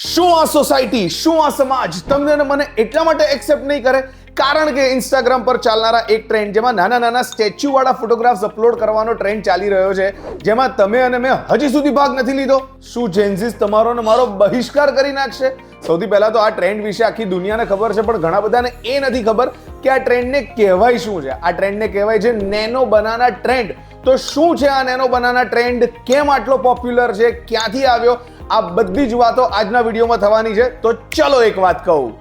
શું આ સોસાયટી, શું આ સમાજ તમને અને મને એટલા માટે એક્સેપ્ટ નહીં કરે કારણ કે ઇન્સ્ટાગ્રામ પર ચાલનારા એક ટ્રેન્ડ જેમાં નાના નાના સ્ટેચ્યુ વાળા ફોટોગ્રાફ્સ અપલોડ કરવાનો ટ્રેન્ડ ચાલી રહ્યો છે, જેમાં તમે અને મેં હજી સુધી ભાગ નથી લીધો. શું જેન્ઝીસ તમારો ને મારો બહિષ્કાર કરી નાખશે? સૌથી પહેલા તો આ ટ્રેન્ડ વિશે આખી દુનિયાને ખબર છે, પણ ઘણા બધાને એ નથી ખબર કે આ ટ્રેન્ડને કહેવાય શું છે. આ ટ્રેન્ડને કહેવાય છે નેનો બનાના ટ્રેન્ડ. તો શું છે આ નેનો બનાના ટ્રેન્ડ, કેમ આટલો પોપ્યુલર છે, ક્યાંથી આવ્યો, આ બધી જ વાતો આજના વિડીયોમાં થવાની છે. તો ચલો એક વાત કહું.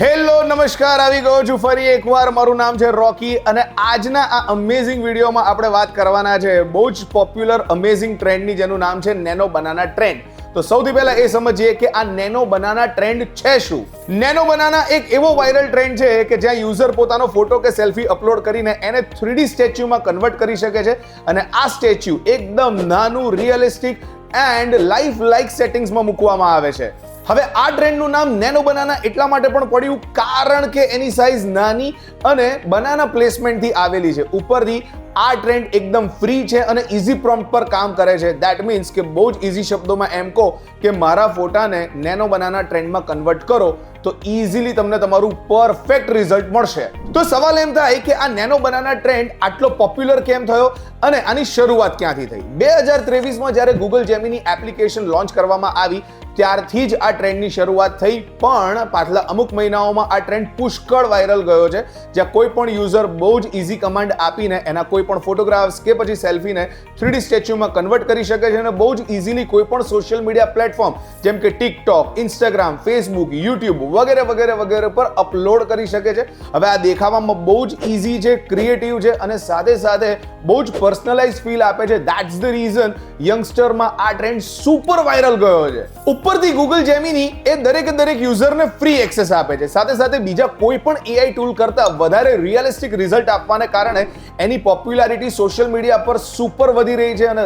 હેલો નમસ્કાર, આવી ગયો છું ફરી એકવાર. મારું નામ છે રોકી અને આજના આ અમેઝિંગ વિડીયોમાં આપણે વાત કરવાના છે બહુ જ પોપ્યુલર અમેઝિંગ ટ્રેન્ડની, જેનું નામ છે નેનો બનાના ટ્રેન્ડ. તો સૌથી પહેલા એ સમજીએ કે આ નેનો બનાના ટ્રેન્ડ છે શું. નેનો બનાના એક એવો વાયરલ ટ્રેન્ડ છે કે જ્યાં યુઝર પોતાનો ફોટો કે સેલ્ફી અપલોડ કરીને એને 3D સ્ટેચ્યુમાં કન્વર્ટ કરી શકે છે અને આ સ્ટેચ્યુ એકદમ નાનું, રિયલિસ્ટિક એન્ડ લાઈફ લાઇક સેટિંગ્સમાં મૂકવામાં આવે છે. હવે આ ટ્રેન્ડનું નામ નેનો બનાના એટલા માટે પણ પડ્યું કારણ કે એની સાઇઝ નાની અને બનાના પ્લેસમેન્ટથી આવેલી છે. ઉપરથી આ ટ્રેન્ડ એકદમ ફ્રી છે અને ઇઝી પ્રોમ્પ્ટ પર કામ કરે છે. ધેટ મીન્સ કે બહુ જ ઇઝી શબ્દોમાં એમ કહો કે મારા ફોટાને નેનો બનાના ટ્રેન્ડમાં કન્વર્ટ કરો તો ઇઝીલી તમને તમારું પરફેક્ટ રિઝલ્ટ મળશે. તો સવાલ એમ થાય કે આ નેનો બનાના ટ્રેન્ડ આટલો પોપ્યુલર કેમ થયો અને આની શરૂઆત ક્યાંથી થઈ? 2023માં જ્યારે ગૂગલ જેમિની એપ્લિકેશન લોન્ચ કરવામાં આવી ત્યારથી જ આ ટ્રેન્ડની શરૂઆત થઈ, પણ પાછલા અમુક મહિનાઓમાં આ ટ્રેન્ડ પુષ્કળ વાયરલ ગયો છે, જ્યાં કોઈ પણ યુઝર બહુ જ ઇઝી કમાન્ડ આપીને એના કોઈ પણ ફોટોગ્રાફ્સ કે પછી સેલ્ફીને 3D સ્ટેચ્યુમાં કન્વર્ટ કરી શકે છે અને બહુ જ ઇઝીલી કોઈ પણ સોશિયલ મીડિયા પ્લેટફોર્મ જેમ કે ટિકટોક, ઇન્સ્ટાગ્રામ, ફેસબુક, યુટ્યુબ વગેરે વગેરે વગેરે પર અપલોડ કરી શકે છે. હવે આ દેખાવામાં બહુ જ ઇઝી છે, ક્રિએટિવ છે અને સાથે સાથે બહુ જ પર્સનલાઇઝ ફીલ આપે છે. ધેટ્સ ધ રીઝન યંગસ્ટરમાં આ ટ્રેન્ડ સુપર વાયરલ ગયો છે. ઉપરથી ગૂગલ જેમિની એ દરેક યુઝરને ફ્રી એક્સેસ આપે છે, સાથે સાથે બીજા કોઈ પણ એઆઈ ટૂલ કરતા વધારે રિયલિસ્ટિક રિઝલ્ટ આપવાને કારણે એની પોપ્યુલારિટી સોશિયલ મીડિયા પર સુપર વધી રહી છે અને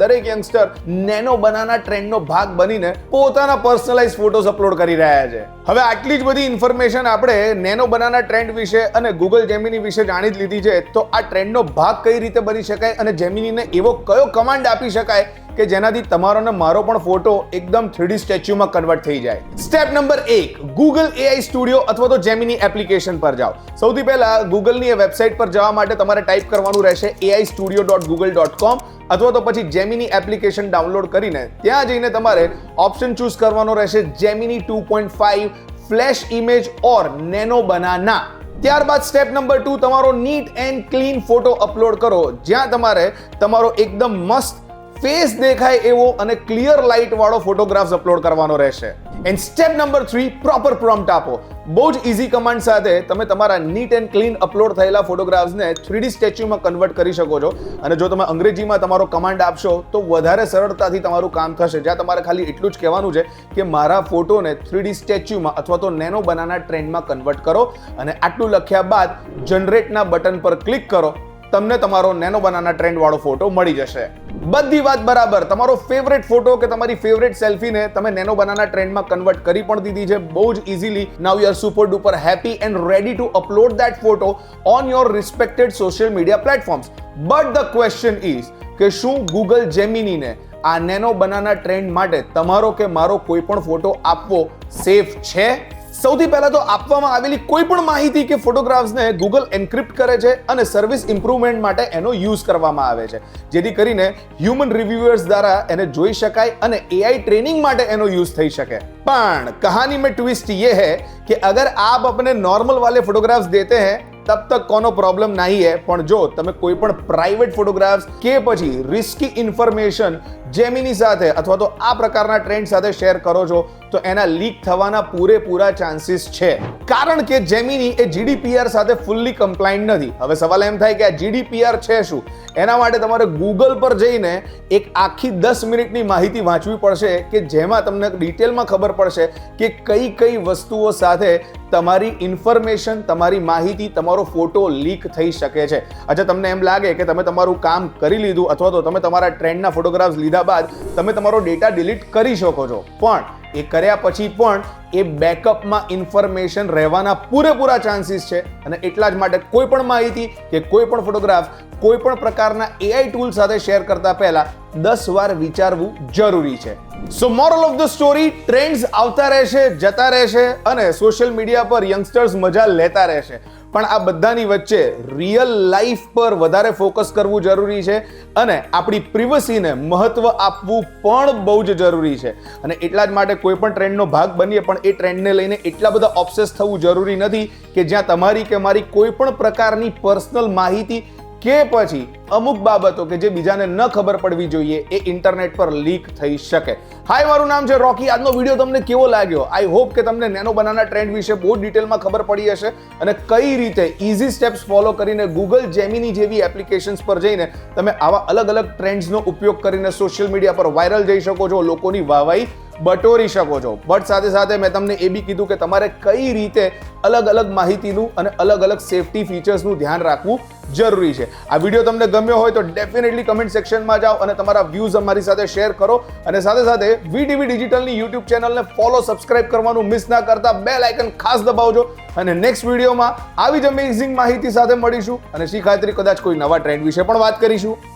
દરેક યંગસ્ટર નેનો બનાના ટ્રેન્ડનો ભાગ બનીને પોતાના પર્સનલાઇઝ ફોટોસ અપલોડ કરી રહ્યા છે. હવે આટલી જ બધી ઇન્ફોર્મેશન આપણે નેનો બનાના ટ્રેન્ડ વિશે અને ગૂગલ જેમિની વિશે જાણી જ લીધી છે. તો આ ટ્રેન્ડનો ભાગ કઈ રીતે બની શકાય અને જેમિનીને એવો કયો કમાન્ડ આપી શકાય કે જેનાથી તમારો ને મારો પણ ફોટો એકદમ 3D સ્ટેચ્યુમાં કન્વર્ટ થઈ જાય. Step number 1, Google AI studio અથવા તો જેમિની એપ્લિકેશન પર જાઓ. સૌથી પહેલા ગૂગલની વેબસાઇટ પર જવા માટે તમારે ટાઈપ કરવાનું રહેશે aistudio.google.com અથવા તો પછી જેમિની એપ્લિકેશન ડાઉનલોડ કરીને ત્યાં જઈને તમારે ઓપ્શન ચૂઝ કરવાનો રહેશે જેમિની 2.5 ફ્લેશ ઇમેજ ઓર નેનો બનાના. ત્યારબાદ સ્ટેપ નંબર 2, તમારો neat and clean photo upload કરો, જ્યાં તમારે તમારો એકદમ મસ્ત ફેસ દેખાય એવો અને ક્લિયર લાઇટ વાળો ફોટોગ્રાફ્સ અપલોડ કરવાનો રહેશે. And step number 3, proper prompt આપો. બહુ જ ઇઝી કમાન્ડ સાથે તમે તમારા નીટ એન્ડ ક્લીન અપલોડ થયેલા ફોટોગ્રાફ્સને 3D સ્ટેચ્યુમાં કન્વર્ટ કરી શકો છો. અને જો તમે અંગ્રેજીમાં તમારો કમાન્ડ આપશો તો વધારે સરળતાથી તમારું કામ થશે, જ્યાં તમારે ખાલી એટલું જ કહેવાનું છે કે મારા ફોટોને 3D સ્ટેચ્યુમાં અથવા તો નેનો બનાના ટ્રેન્ડમાં કન્વર્ટ કરો અને આટલું લખ્યા બાદ જનરેટના બટન પર ક્લિક કરો. તમને તમારો નેનો બનાના ટ્રેન્ડ વાળો ફોટો મળી જશે. બધી વાત બરાબર. તમારો ફેવરેટ ફોટો કે તમારી ફેવરેટ સેલ્ફીને તમે નેનો બનાના ટ્રેન્ડમાં કન્વર્ટ કરી પણ દીધી છે બહુ જ easily. Now you are super duper happy and ready to upload that photo on your respected social media platforms. But the question is કે શું ગૂગલ જેમિનીને આ નેનો બનાના ટ્રેન્ડ માટે તમારો કે મારો કોઈ પણ ફોટો આપવો સેફ છે? સૌથી પહેલા તો આપવામાં આવેલી કોઈ પણ માહિતી કે ફોટોગ્રાફ્સને ગૂગલ એન્ક્રિપ્ટ કરે છે અને સર્વિસ ઇમ્પ્રુવમેન્ટ માટે એનો યુઝ કરવામાં આવે છે, જેથી કરીને હ્યુમન રિવ્યુઅર્સ દ્વારા એને જોઈ શકાય અને એઆઈ ટ્રેનિંગ માટે એનો યુઝ થઈ શકે. પણ કહાની में ट्विस्ट ये है कि अगर आप अपने नॉर्मल वाले फोटोग्राफ्स देते हैं तब तक कोनो प्रॉब्लम नहीं है, પણ જો તમે કોઈ પણ પ્રાઇવેટ ફોટોગ્રાફ્સ કે પછી રિસ્કી ઇન્ફોર્મેશન જેમિની સાથે અથવા તો આ પ્રકારના ટ્રેન્ડ સાથે શેર કરો છો તો એના લીક થવાના પૂરેપૂરા ચાન્સીસ છે, કારણ કે જેમિની એ GDPR સાથે ફૂલ્લી કમ્પ્લાયન્ટ નથી. હવે સવાલ એમ થાય કે આ GDPR છે શું? એના માટે તમારે ગૂગલ પર જઈને એક આખી 10 મિનિટની માહિતી વાંચવી પડશે કે જેમાં તમને ડિટેલમાં ખબર પડશે કે કઈ વસ્તુઓ સાથે તમારી ઇન્ફોર્મેશન, તમારી માહિતી, તમારો ફોટો લીક થઈ શકે છે. અચ્છા, તમને એમ લાગે કે તમે તમારું કામ કરી લીધું અથવા તો તમે તમારા ટ્રેન્ડના ફોટોગ્રાફ્સ લીધા બાદ તમે તમારો ડેટા ડિલીટ કરી શકો છો, પણ એ કર્યા પછી પણ એ બેકઅપમાં ઇન્ફોર્મેશન રહેવાના પૂરેપૂરા ચાન્સીસ છે. અને એટલા જ માટે કોઈ પણ માહિતી કે કોઈ પણ ફોટોગ્રાફ કોઈ પણ પ્રકારના AI ટૂલ સાથે શેર કરતા પહેલા 10 વાર વિચારવું જરૂરી છે. So moral of the story, trends આવતા રહેશે, જતા રહેશે અને સોશિયલ મીડિયા પર યંગસ્ટર્સ મજા લેતા રહેશે, પણ આ બધાની વચ્ચે રિયલ લાઈફ પર વધારે ફોકસ કરવું જરૂરી છે અને આપણી પ્રિવસીને મહત્વ આપવું પણ બહુ જ જરૂરી છે. અને એટલા જ માટે કોઈ પણ ટ્રેન્ડનો ભાગ બનીએ પણ એ ટ્રેન્ડને લઈને એટલા બધા ઓબ્સેસ થવું જરૂરી નથી કે જ્યાં તમારી કે મારી કોઈ પણ પ્રકારની પર્સનલ માહિતી કે પછી અમુક બાબતો કે જે બીજાને ન ખબર પડવી જોઈએ એ ઇન્ટરનેટ પર લીક થઈ શકે. હાય, મારું નામ છે રોકી. આજનો વિડીયો તમને કેવો લાગ્યો? આઈ હોપ કે તમને નેનો બનાના ટ્રેન્ડ વિશે બહુ ડિટેલમાં ખબર પડી હશે અને કઈ રીતે ઇઝી સ્ટેપ્સ ફોલો કરીને ગૂગલ જેમિની જેવી એપ્લિકેશન્સ પર જઈને તમે આવા અલગ અલગ ટ્રેન્ડ્સનો ઉપયોગ કરીને સોશિયલ મીડિયા પર વાયરલ જઈ શકો છો, લોકોની વાહવાહી બટોરી શકો છો. બટ સાથે સાથે મેં તમને એ બી કીધું કે તમારે કઈ રીતે અલગ અલગ માહિતીનું અને અલગ અલગ સેફટી ફીચર્સનું ધ્યાન રાખવું જરૂરી છે. આ વિડીયો તમને ગમ્યો હોય તો ડેફિનેટલી કમેન્ટ સેક્શનમાં જાઓ અને તમારા વ્યૂઝ અમારી સાથે શેર કરો અને સાથે સાથે VTV ડિજિટલની યુટ્યુબ ચેનલને ફોલો, સબસ્ક્રાઇબ કરવાનું મિસ ના કરતા, બેલ આઇકન ખાસ દબાવજો. અને નેક્સ્ટ વિડીયોમાં આવી જ અમેઝિંગ માહિતી સાથે મળીશું અને શી ખાતરી કદાચ કોઈ નવા ટ્રેન્ડ વિશે પણ વાત કરીશું.